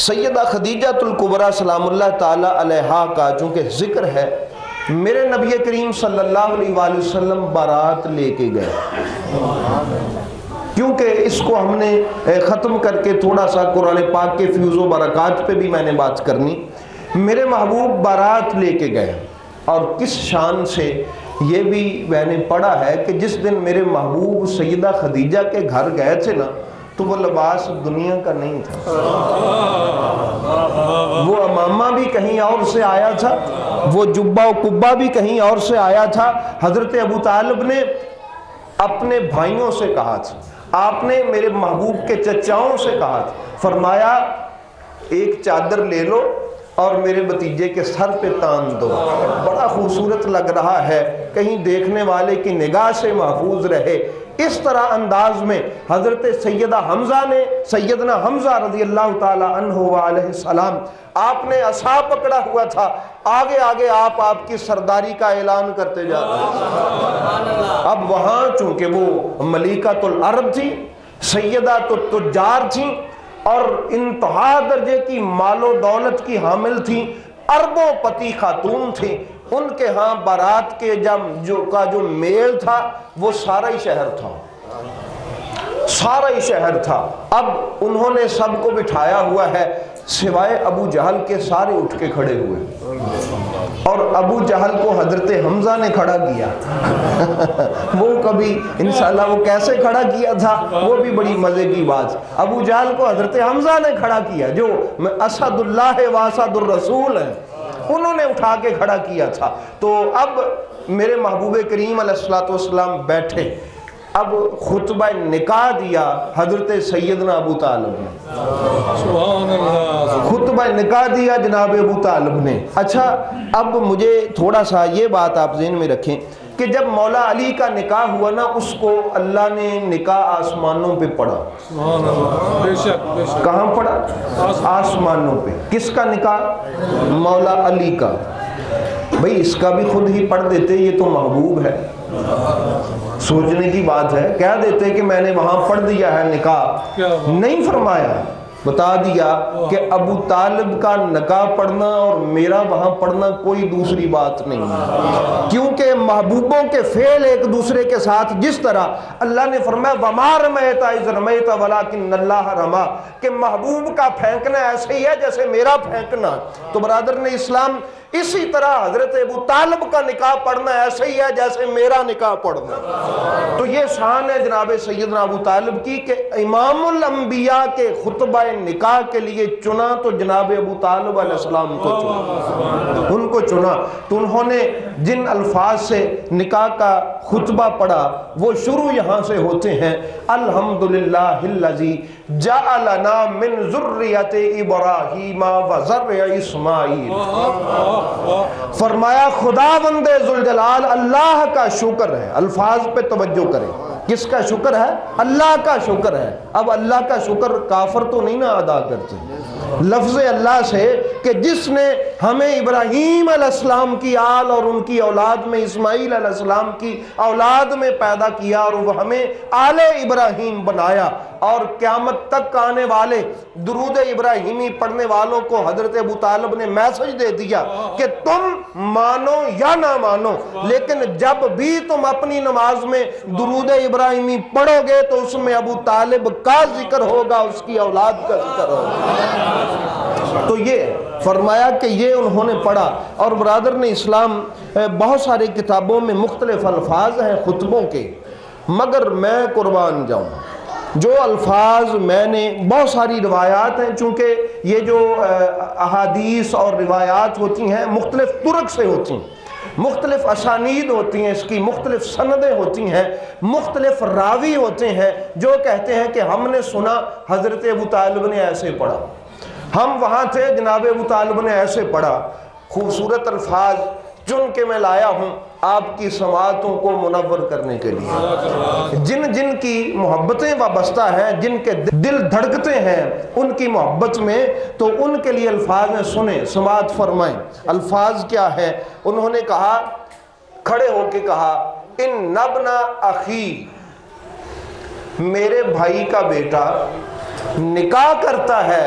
سیدہ خدیجۃ الکبریٰ سلام اللہ تعالی علیہا کا چونکہ ذکر ہے، میرے نبی کریم صلی اللہ علیہ وآلہ وسلم بارات لے کے گئے، کیونکہ اس کو ہم نے ختم کر کے تھوڑا سا قرآن پاک کے فیوز و برکات پہ بھی میں نے بات کرنی۔ میرے محبوب بارات لے کے گئے، اور کس شان سے یہ بھی میں نے پڑھا ہے کہ جس دن میرے محبوب سیدہ خدیجہ کے گھر گئے تھے نا، تو وہ لباس دنیا کا نہیں تھا، وہ امامہ بھی کہیں اور سے آیا تھا، وہ جبہ و قبہ بھی کہیں اور سے آیا تھا۔ حضرت ابو طالب نے اپنے بھائیوں سے کہا تھا، آپ نے میرے محبوب کے چچاؤں سے کہا تھا، فرمایا ایک چادر لے لو اور میرے بھتیجے کے سر پہ تان دو، بڑا خوبصورت لگ رہا ہے، کہیں دیکھنے والے کی نگاہ سے محفوظ رہے۔ اس طرح انداز میں حضرت سیدنا حمزہ رضی اللہ تعالی عنہ وعلیہ السلام، آپ نے عصا پکڑا ہوا تھا، آگے آگے آپ کی سرداری کا اعلان کرتے جا رہے ہیں۔ اب وہاں چونکہ وہ ملیکۃ العرب تھی، سیدہ التجار تھیں، اور انتہا درجے کی مال و دولت کی حامل تھیں، اربوں پتی خاتون تھیں، ان کے ہاں بارات کے جو میل تھا وہ سارا ہی شہر تھا، سارا ہی شہر تھا۔ اب انہوں نے سب کو بٹھایا ہوا ہے، سوائے ابو جہل کے سارے اٹھ کے کھڑے ہوئے، اور ابو جہل کو حضرت حمزہ نے کھڑا کیا۔ وہ کبھی انشاءاللہ وہ کیسے کھڑا کیا تھا وہ بھی بڑی مزے کی بات۔ ابو جہل کو حضرت حمزہ نے کھڑا کیا، جو اسد اللہ و اسد الرسول ہیں، انہوں نے اٹھا کے کھڑا کیا تھا۔ تو اب میرے محبوب کریم علیہ السلام بیٹھے، اب خطبہ نکاح دیا حضرت سیدنا ابو طالب نے، خطبہ نکاح دیا جناب ابو طالب نے۔ اچھا، اب مجھے تھوڑا سا یہ بات آپ ذہن میں رکھیں کہ جب مولا علی کا نکاح ہوا نا، اس کو اللہ نے نکاح آسمانوں پہ پڑھا۔ کہاں پڑھا؟ آسمانوں پہ۔ کس کا نکاح؟ مولا علی کا۔ بھئی اس کا بھی خود ہی پڑھ دیتے، یہ تو محبوب ہے، سوچنے کی بات ہے، کہہ دیتے کہ میں نے وہاں پڑھ دیا ہے نکاح، نہیں فرمایا، بتا دیا کہ ابو طالب کا نکاح پڑھنا اور میرا وہاں پڑھنا کوئی دوسری بات نہیں ہے، کیونکہ محبوبوں کے فعل ایک دوسرے کے ساتھ، جس طرح اللہ نے فرمایا وَمَا رَمَيْتَ إِذْ رَمَيْتَ وَلَكِنَّ اللَّهَ رَمَا، کہ محبوب کا پھینکنا ایسے ہی ہے جیسے میرا پھینکنا۔ تو برادران اسلام، اسی طرح حضرت ابو طالب کا نکاح پڑھنا ایسے ہی ہے جیسے میرا نکاح پڑھنا۔ تو یہ شان ہے جناب سیدنا ابو طالب کی کہ امام الانبیاء کے خطبہ نکاح کے لیے چنا تو جناب ابو طالب علیہ السلام کو چنا، ان کو چنا۔ تو انہوں نے جن الفاظ سے نکاح کا خطبہ پڑھا وہ شروع یہاں سے ہوتے ہیں، الحمدللہ الذی جعلنا من ذریۃ ابراہیم و ذرع اسماعیل۔ فرمایا خداوند ذوالجلال اللہ کا شکر ہے، الفاظ پہ توجہ کریں، کس کا شکر ہے؟ اللہ کا شکر ہے۔ اب اللہ کا شکر کافر تو نہیں نہ ادا کرتے، لفظ اللہ سے کہ جس نے ہمیں ابراہیم علیہ السلام کی آل اور ان کی اولاد میں اسماعیل علیہ السلام کی اولاد میں پیدا کیا، اور وہ ہمیں آل ابراہیم بنایا، اور قیامت تک آنے والے درود ابراہیمی پڑھنے والوں کو حضرت ابو طالب نے میسج دے دیا کہ تم مانو یا نہ مانو، لیکن جب بھی تم اپنی نماز میں درود ابراہیمی پڑھو گے تو اس میں ابو طالب کا ذکر ہوگا، اس کی اولاد کا ذکر ہوگا۔ تو یہ فرمایا کہ یہ انہوں نے پڑھا۔ اور برادران اسلام، بہت ساری کتابوں میں مختلف الفاظ ہیں خطبوں کے، مگر میں قربان جاؤں، جو الفاظ میں نے، بہت ساری روایات ہیں، چونکہ یہ جو احادیث اور روایات ہوتی ہیں مختلف طرق سے ہوتی ہیں، مختلف اسانید ہوتی ہیں، اس کی مختلف سندیں ہوتی ہیں، مختلف راوی ہوتے ہیں جو کہتے ہیں کہ ہم نے سنا حضرت ابو طالب نے ایسے پڑھا، ہم وہاں تھے، جناب ابو طالب نے ایسے پڑھا۔ خوبصورت الفاظ چن کے میں لایا ہوں آپ کی سماعتوں کو منور کرنے کے لیے۔ جن جن کی محبتیں وابستہ ہیں، جن کے دل دھڑکتے ہیں ان کی محبت میں، تو ان کے لیے الفاظ میں سنیں، سماعت فرمائیں۔ الفاظ کیا ہے؟ انہوں نے کہا، کھڑے ہو کے کہا، ان ابن اخی، میرے بھائی کا بیٹا نکاح کرتا ہے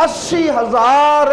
80,000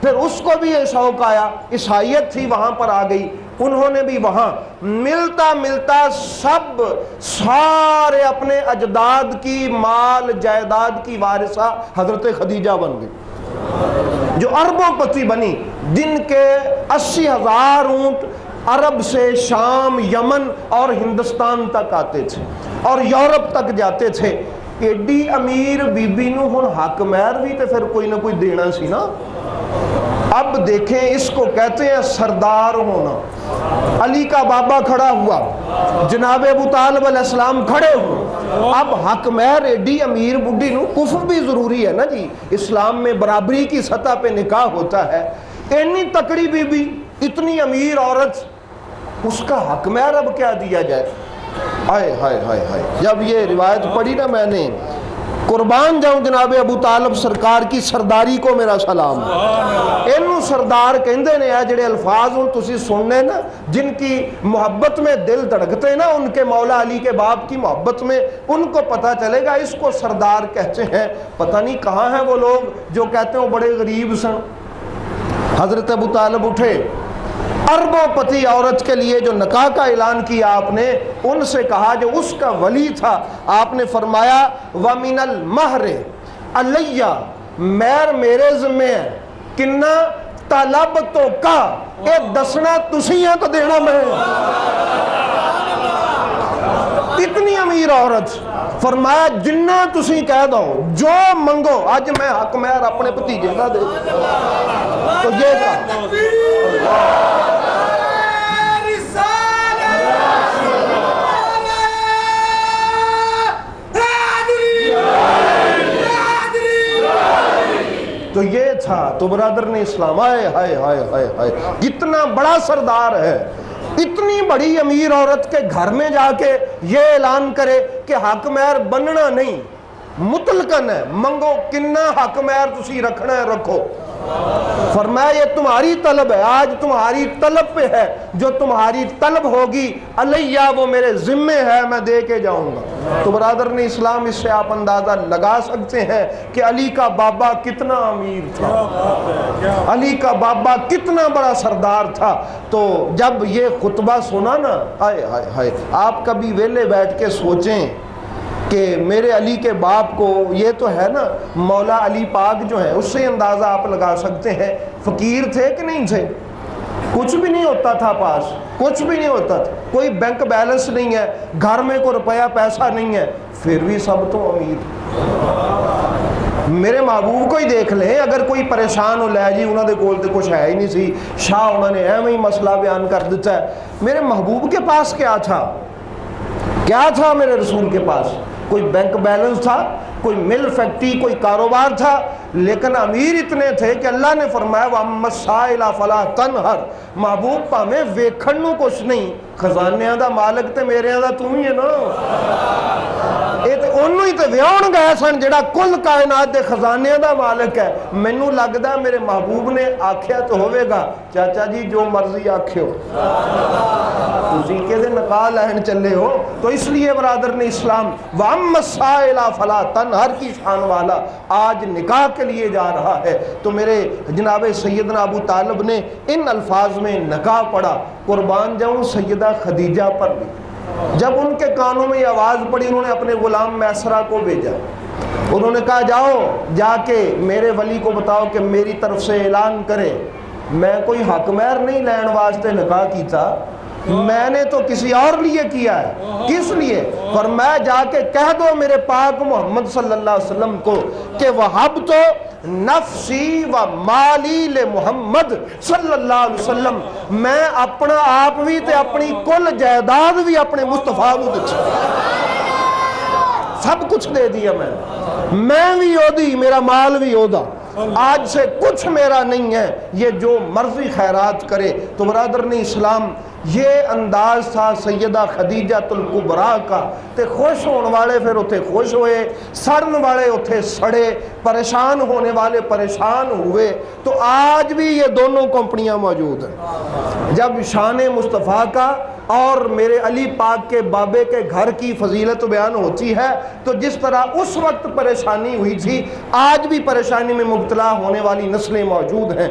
پھر اس کو بھی یہ شوق آیا، عیسائیت تھی وہاں پر آ گئی، انہوں نے بھی وہاں ملتا ملتا سب سارے اپنے اجداد کی مال جائیداد کی وارثہ حضرت خدیجہ بن گئی، جو اربوں پتی بنی، جن کے 80,000 اونٹ عرب سے شام، یمن اور ہندوستان تک آتے تھے اور یورپ تک جاتے تھے۔ ایڈی امیر بی بی نو ہن حق مہر بھی تے پھر کوئی نہ کوئی دینا سی نا۔ اب دیکھیں اس کو کہتے ہیں سردار ہونا۔ علی کا بابا کھڑا ہوا، جناب ابو طالب علیہ السلام کھڑے ہوئے، اب حق مہر ایڈی امیر بڈی نو، کفر بھی ضروری ہے نا جی، اسلام میں برابری کی سطح پہ نکاح ہوتا ہے، اتنی تکڑی بی بی، اتنی امیر عورت، اس کا حق مہر اب کیا دیا جائے؟ ہائے ہائے ہائے ہائے، جب یہ روایت پڑھی نا میں نے، قربان جاؤں جناب ابو طالب سرکار کی سرداری کو میرا سلام۔ اینو سردار کہندے نے، جڑے الفاظ ہوں تسی سننے نا، جن کی محبت میں دل دھڑکتے نا، ان کے مولا علی کے باپ کی محبت میں، ان کو پتہ چلے گا اس کو سردار کہتے ہیں۔ پتہ نہیں کہاں ہیں وہ لوگ جو کہتے ہیں وہ بڑے غریب سن۔ حضرت ابو طالب اٹھے، اربوں پتی عورت کے لیے جو نکاح کا اعلان کیا آپ نے، ان سے کہا جو اس کا ولی تھا، آپ نے فرمایا وَمِنَ الْمَهْرِ عَلَيَّ، مہر میرے ذمہ ہے، کننا طلب تو کا، اے دسنا تسی ہیں تو دینا میں۔ اتنی امیر عورت، فرمایا جنہ تسی کہہ دو، جو منگو، آج میں حق مہر اپنے بھتیجے کا دے۔ تو یہ کہا تو یہ تھا۔ تو برادران اسلام، ہائے ہائے ہائے ہائے ہائے، کتنا بڑا سردار ہے، اتنی بڑی امیر عورت کے گھر میں جا کے یہ اعلان کرے کہ حق مہر بننا نہیں، مطلقاً ہے، منگو کننا حق مہر تسی رکھنا ہے رکھو۔ فرمایا یہ تمہاری طلب ہے، آج تمہاری طلب پہ ہے، جو تمہاری طلب ہوگی علیہ وہ میرے ذمے ہے، میں دے کے جاؤں گا۔ تو برادران اسلام، اس سے آپ اندازہ لگا سکتے ہیں کہ علی کا بابا کتنا امیر تھا، علی کا بابا کتنا بڑا سردار تھا۔ تو جب یہ خطبہ سنا نا، ہائے ہائے ہائے، آپ کبھی ویلے بیٹھ کے سوچیں کہ میرے علی کے باپ کو، یہ تو ہے نا مولا علی پاک جو ہے، اس سے اندازہ آپ لگا سکتے ہیں فقیر تھے کہ نہیں تھے؟ کچھ بھی نہیں ہوتا تھا پاس، کچھ بھی نہیں ہوتا تھا، کوئی بینک بیلنس نہیں ہے، گھر میں کوئی روپیہ پیسہ نہیں ہے، پھر بھی سب تو امیر۔ میرے محبوب کو ہی دیکھ لیں، اگر کوئی پریشان ہو لے جی انہوں نے کول تے کچھ ہے ہی نہیں سی، شاہ انہوں نے ایویں ہی مسئلہ بیان کر دیتا ہے۔ میرے محبوب کے پاس کیا تھا؟ کیا تھا میرے رسول کے پاس؟ کوئی بینک بیلنس تھا، کوئی مل فیکٹری، کوئی کاروبار تھا، لیکن امیر اتنے تھے کہ اللہ نے فرمایا وَأَمَّا السَّائِلَ فَلَا تَنْهَرْ، محبوب پاہمیں ویکھن نو کچھ نہیں، خزانیاں دا مالک تے میرے دا تم ہی ہے نا۔ اے تے انہوں ہی تے ویون گئے سن جڑا کل کائنات دے خزانیاں دا مالک ہے۔ مینوں لگدا میرے محبوب نے آکھیا تو ہوئے گا چاچا جی جو مرضی آکھیو، تسی کے دے نکاح لہن چلے ہو۔ تو اس لیے برادران اسلام، وَأَمَّا السَّائِلَ فَلَا تَنْهَرْ کی شان والا آج نکاح کے لیے جا رہا ہے۔ تو میرے جناب سیدنا ابو طالب نے ان الفاظ میں نکاح پڑھا۔ قربان جاؤں سیدہ خدیجہ پر بھی جب ان کے کانوں میں یہ آواز پڑی، انہوں نے اپنے غلام میسرہ کو بھیجا، انہوں نے کہا جاؤ جا کے میرے ولی کو بتاؤ کہ میری طرف سے اعلان کرے میں کوئی حق مہر نہیں لین واسطے نکاح کیتا، میں نے تو کسی اور لیے کیا ہے۔ کس لیے؟ فرمایا جا کے کہہ دو میرے پاک محمد صلی اللہ علیہ وسلم کو کہ وَحَبْتُ نفسی و مالی لِمُحَمَّد صلی اللہ علیہ وسلم، میں اپنا آپ بھی تے اپنی کل جائیداد بھی اپنے مصطفیٰ کو دے سب کچھ دے دیا میں بھی یودی، میرا مال بھی یودا، آج سے کچھ میرا نہیں ہے، یہ جو مرضی خیرات کرے۔ تو برادران اسلام، یہ انداز تھا سیدہ خدیجہ الکبریٰ کا۔ تے خوش ہونے والے پھر اتھے خوش ہوئے، سڑن والے اتھے سڑے، پریشان ہونے والے پریشان ہوئے۔ تو آج بھی یہ دونوں کمپنیاں موجود ہیں۔ جب شان مصطفیٰ کا اور میرے علی پاک کے بابے کے گھر کی فضیلت بیان ہوتی ہے تو جس طرح اس وقت پریشانی ہوئی تھی، آج بھی پریشانی میں مبتلا ہونے والی نسلیں موجود ہیں۔